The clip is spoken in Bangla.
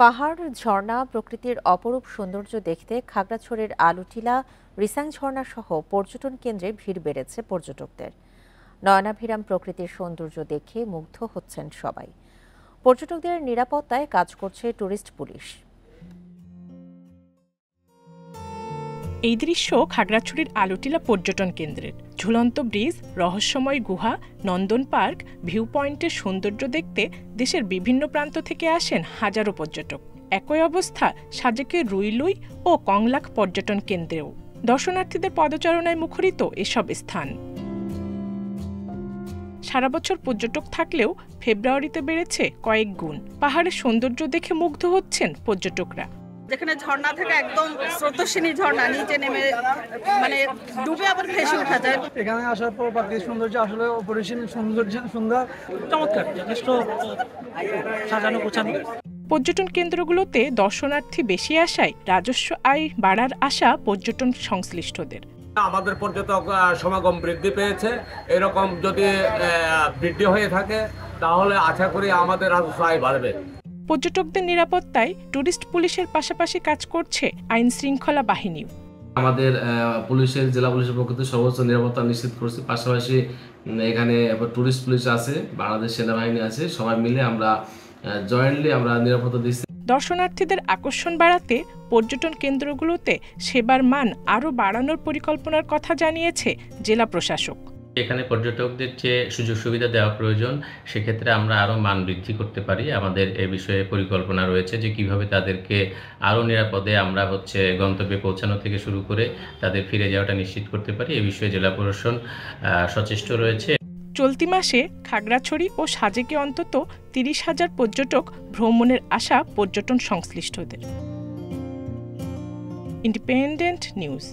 পাহাড়, ঝর্ণা, প্রকৃতির অপরূপ সৌন্দর্য দেখতে খাগড়াছড়ির আলুটিলা, রিসাং ঝর্ণা সহ পর্যটন কেন্দ্রে ভিড় বেড়েছে পর্যটকদের। নয়নাভিরাম প্রকৃতির সৌন্দর্য দেখে মুগ্ধ হচ্ছেন সবাই। পর্যটকদের নিরাপত্তায় কাজ করছে টুরিস্ট পুলিশ। এই দৃশ্য খাগড়াছড়ির আলুটিলা পর্যটন কেন্দ্রের। ঝুলন্ত ব্রিজ, রহস্যময় গুহা, নন্দন পার্ক, ভিউ পয়েন্টের সৌন্দর্য দেখতে দেশের বিভিন্ন প্রান্ত থেকে আসেন হাজারো পর্যটক। একই অবস্থা সাজেকের রুইলুই ও কংলাক পর্যটন কেন্দ্রেও। দর্শনার্থীদের পদচারণায় মুখরিত এসব স্থান। সারা বছর পর্যটক থাকলেও ফেব্রুয়ারিতে বেড়েছে কয়েক গুণ। পাহাড়ের সৌন্দর্য দেখে মুগ্ধ হচ্ছেন পর্যটকরা। যেখানে ঝর্ণা থেকে একদম স্রোতস্বিনী ঝর্ণা নিচে নেমে মানে ডুবে আবার ভেসে ওঠা যায়। এখানে আসার পর প্রাকৃতিক সৌন্দর্য আসলে অপরিসীম সৌন্দর্য, সুন্দর, চমৎকার, যথেষ্ট সাজানো গোছানো। পর্যটন কেন্দ্রগুলোতে দর্শনার্থী বেশি আসায় রাজস্ব আয় বাড়ার আশা পর্যটন সংশ্লিষ্টদের। আমাদের পর্যটক সমাগম বৃদ্ধি পেয়েছে। এরকম যদি বৃদ্ধি হয়ে থাকে তাহলে আশা করি আমাদের রাজস্ব আয় বাড়বে। পর্যটকদের নিরাপত্তায় টুরিস্ট পুলিশের পাশাপাশি কাজ করছে আইন শৃঙ্খলা বাহিনীও। আমাদের পুলিশের, জেলা পুলিশের পক্ষ থেকে সর্বোচ্চ নিরাপত্তা নিশ্চিত করছি। পাশাপাশি এখানে টুরিস্ট পুলিশ আছে, বাংলাদেশ সেনাবাহিনী আছে, সবাই মিলে আমরা জয়েন্টলি আমরা নিরাপত্তা দিচ্ছি। দর্শনার্থীদের আকর্ষণ বাড়াতে পর্যটন কেন্দ্রগুলোতে সেবার মান আরও বাড়ানোর পরিকল্পনার কথা জানিয়েছে জেলা প্রশাসক। এখানে পর্যটকদের যে সুযোগ সুবিধা দেওয়া প্রয়োজন, সেক্ষেত্রে আমরা আরও মান বৃদ্ধি করতে পারি। আমাদের এ বিষয়ে পরিকল্পনা রয়েছে যে কিভাবে তাদেরকে আরও নিরাপদে আমরা গন্তব্যে পৌঁছানো থেকে শুরু করে তাদের ফিরে যাওয়াটা নিশ্চিত করতে পারি। এ বিষয়ে জেলা প্রশাসন সচেষ্ট রয়েছে। চলতি মাসে খাগড়াছড়ি ও সাজেকে অন্তত 30,000 পর্যটক ভ্রমণের আশা পর্যটন সংশ্লিষ্টদের। Independent news.